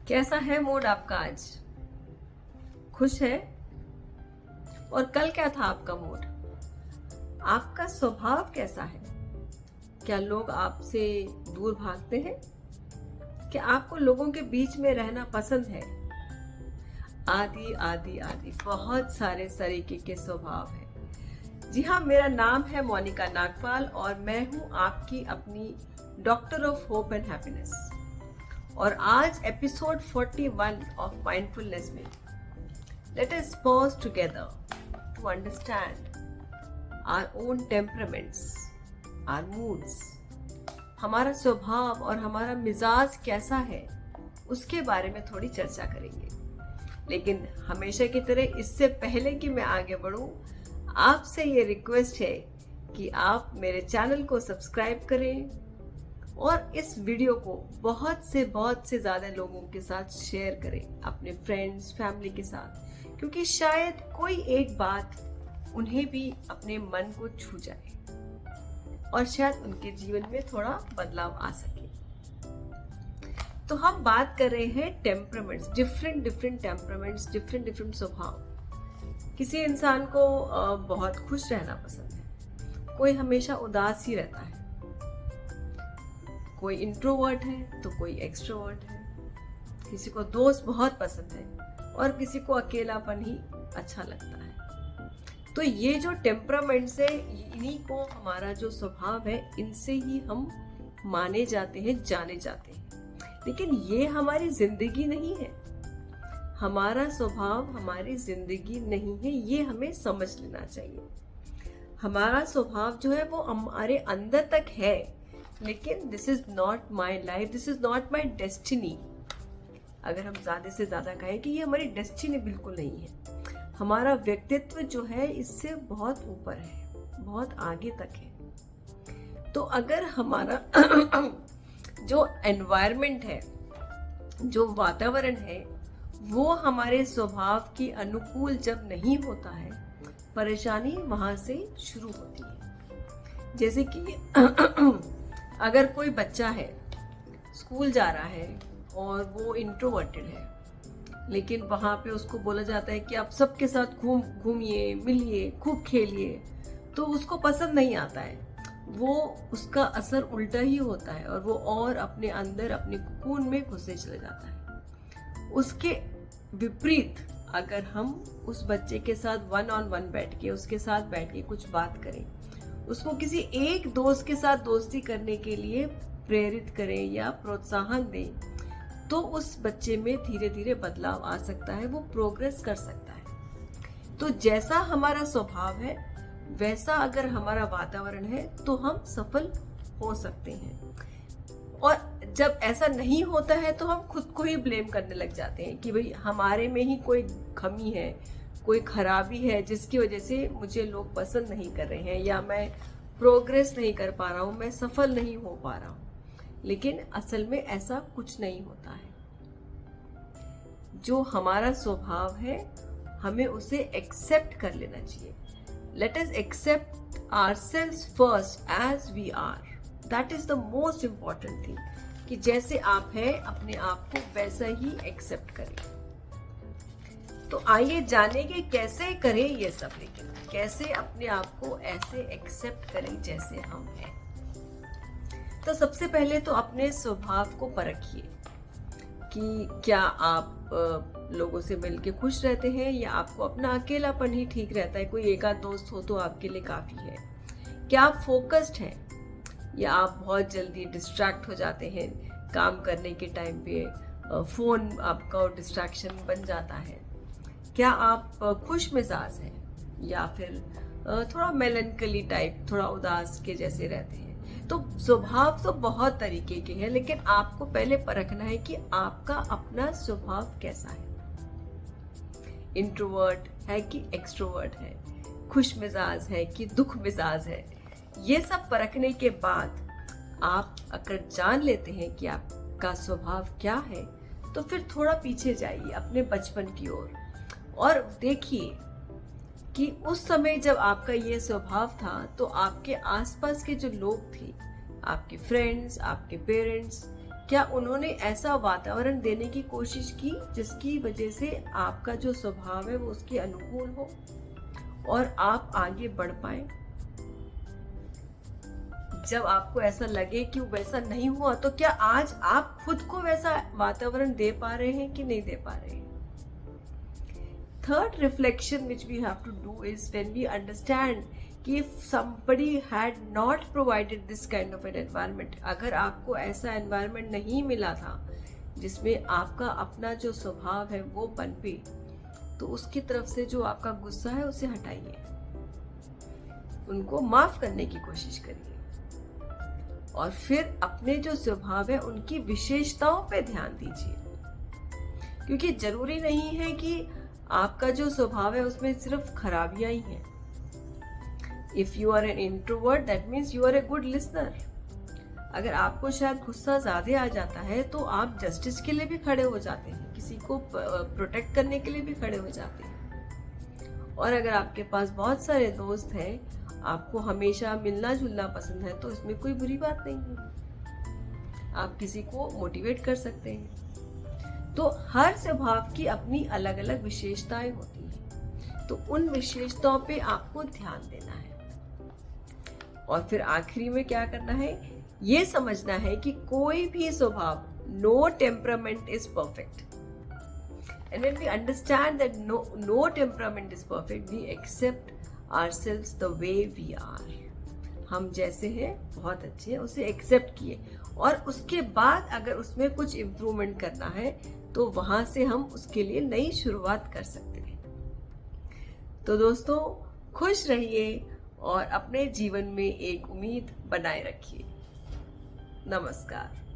कैसा है मूड आपका आज? खुश है? और कल क्या था आपका मूड? आपका स्वभाव कैसा है? क्या लोग आपसे दूर भागते हैं? क्या आपको लोगों के बीच में रहना पसंद है? आदि आदि आदि बहुत सारे तरीके के स्वभाव हैं। जी हाँ, मेरा नाम है मोनिका नागपाल और मैं हूँ आपकी अपनी doctor of hope and happiness. और आज एपिसोड 41 ऑफ माइंडफुलनेस में let us pause together to understand our own temperaments, our moods. हमारा स्वभाव और हमारा मिजाज कैसा है उसके बारे में थोड़ी चर्चा करेंगे। लेकिन हमेशा की तरह इससे पहले कि मैं आगे बढ़ूं, आपसे ये रिक्वेस्ट है कि आप मेरे चैनल को सब्सक्राइब करें और इस वीडियो को बहुत से ज़्यादा लोगों के साथ शेयर करें, अपने फ्रेंड्स फैमिली के साथ, क्योंकि शायद कोई एक बात उन्हें भी अपने मन को छू जाए और शायद उनके जीवन में थोड़ा बदलाव आ सके। तो हम बात कर रहे हैं टेम्परामेंट्स, डिफरेंट टेम्परामेंट्स, डिफरेंट स्वभाव। किसी इंसान को बहुत खुश रहना पसंद है, कोई हमेशा उदास ही रहता है, कोई इंट्रोवर्ट है तो कोई एक्सट्रोवर्ट है, किसी को दोस्त बहुत पसंद है और किसी को अकेलापन ही अच्छा लगता है। तो ये जो टेम्परामेंट्स है, इन्हीं को हमारा जो स्वभाव है, इनसे ही हम माने जाते हैं, जाने जाते हैं। लेकिन ये हमारी जिंदगी नहीं है, हमारा स्वभाव हमारी जिंदगी नहीं है, ये हमें समझ लेना चाहिए। हमारा स्वभाव जो है वो हमारे अंदर तक है, लेकिन this is not my life, this is not my destiny. अगर हम ज्यादा से ज्यादा कहें कि ये हमारी डेस्टिनी बिल्कुल नहीं है। हमारा व्यक्तित्व जो है इससे बहुत ऊपर है, बहुत आगे तक है। तो अगर हमारा जो एनवायरनमेंट है, जो वातावरण है, वो हमारे स्वभाव के अनुकूल जब नहीं होता है, परेशानी वहां से शुरू होती है। जैसे कि अगर कोई बच्चा है, स्कूल जा रहा है और वो इंट्रोवर्टेड है, लेकिन वहां पे उसको बोला जाता है कि आप सबके साथ घूमिए, मिलिए, खूब खेलिए, तो उसको पसंद नहीं आता है। वो उसका असर उल्टा ही होता है और वो और अपने अंदर अपने कोकून में घुसे चले जाता है। उसके विपरीत अगर हम उस बच्चे के साथ वन ऑन वन बैठ के, उसके साथ बैठ के कुछ बात करें, उसको किसी एक दोस्त के साथ दोस्ती करने के लिए प्रेरित करें या प्रोत्साहन दें, तो उस बच्चे में धीरे धीरे बदलाव आ सकता है, वो प्रोग्रेस कर सकता है। तो जैसा हमारा स्वभाव है, वैसा अगर हमारा वातावरण है, तो हम सफल हो सकते हैं। और जब ऐसा नहीं होता है तो हम खुद को ही ब्लेम करने लग जाते हैं कि भाई हमारे में ही कोई कमी है, कोई खराबी है, जिसकी वजह से मुझे लोग पसंद नहीं कर रहे हैं या मैं प्रोग्रेस नहीं कर पा रहा हूँ, मैं सफल नहीं हो पा रहा हूँ। लेकिन असल में ऐसा कुछ नहीं होता है। जो हमारा स्वभाव है, हमें उसे एक्सेप्ट कर लेना चाहिए। Let us accept ourselves first as we are. That is the most important thing, कि जैसे आप हैं अपने आप को वैसा ही एक्सेप्ट करें। तो आइए जानेंगे कैसे करें ये सब, लेकिन कैसे अपने आप को ऐसे एक्सेप्ट करें जैसे हम हैं। तो सबसे पहले तो अपने स्वभाव को परखिए कि क्या आप लोगों से मिलके खुश रहते हैं या आपको अपना अकेलापन ही ठीक रहता है। कोई एक आध दोस्त हो तो आपके लिए काफी है। क्या आप फोकस्ड हैं या आप बहुत जल्दी डिस्ट्रैक्ट हो जाते हैं काम करने के टाइम पे, फोन आपका डिस्ट्रैक्शन बन जाता है। क्या आप खुश मिजाज हैं या फिर थोड़ा मेलनकली टाइप, थोड़ा उदास के जैसे रहते हैं। तो स्वभाव तो बहुत तरीके के हैं, लेकिन आपको पहले परखना है कि आपका अपना स्वभाव कैसा है। इंट्रोवर्ट है कि एक्सट्रोवर्ट है, खुश मिजाज है कि दुख मिजाज है। ये सब परखने के बाद आप अगर जान लेते हैं कि आपका स्वभाव क्या है, तो फिर थोड़ा पीछे जाइए अपने बचपन की ओर और देखिए कि उस समय जब आपका ये स्वभाव था तो आपके आसपास के जो लोग थे, आपके फ्रेंड्स, आपके पेरेंट्स, क्या उन्होंने ऐसा वातावरण देने की कोशिश की जिसकी वजह से आपका जो स्वभाव है वो उसके अनुकूल हो और आप आगे बढ़ पाए? जब आपको ऐसा लगे कि वैसा नहीं हुआ, तो क्या आज आप खुद को वैसा वातावरण दे पा रहे हैं कि नहीं दे पा रहे हैं? Third reflection which we have to do is when we understand कि if somebody had not provided this kind of an environment, अगर आपको ऐसा environment नहीं मिला था जिसमें आपका अपना जो स्वभाव है वो पनपे, तो उसकी तरफ से जो आपका गुस्सा है उसे हटाइए, उनको माफ करने की कोशिश करिए और फिर अपने जो स्वभाव है उनकी विशेषताओं पे ध्यान दीजिए, क्योंकि जरूरी नहीं है कि आपका जो स्वभाव है उसमें सिर्फ खराबियां ही हैं। If you are an introvert, that means you are a good listener. अगर आपको शायद गुस्सा ज्यादा आ जाता है तो आप जस्टिस के लिए भी खड़े हो जाते हैं, किसी को प्रोटेक्ट करने के लिए भी खड़े हो जाते हैं। और अगर आपके पास बहुत सारे दोस्त हैं, आपको हमेशा मिलना जुलना पसंद है, तो इसमें कोई बुरी बात नहीं है, आप किसी को मोटिवेट कर सकते हैं। तो हर स्वभाव की अपनी अलग अलग विशेषताएं होती हैं, तो उन विशेषताओं पे आपको ध्यान देना है। और फिर आखिरी में क्या करना है, ये समझना है कि कोई भी स्वभाव, no temperament is perfect, and when we understand that no temperament is perfect, we accept ourselves the way we are. हम जैसे हैं बहुत अच्छे हैं, उसे एक्सेप्ट किए और उसके बाद अगर उसमें कुछ इम्प्रूवमेंट करना है तो वहां से हम उसके लिए नई शुरुआत कर सकते हैं। तो दोस्तों, खुश रहिए और अपने जीवन में एक उम्मीद बनाए रखिए। नमस्कार।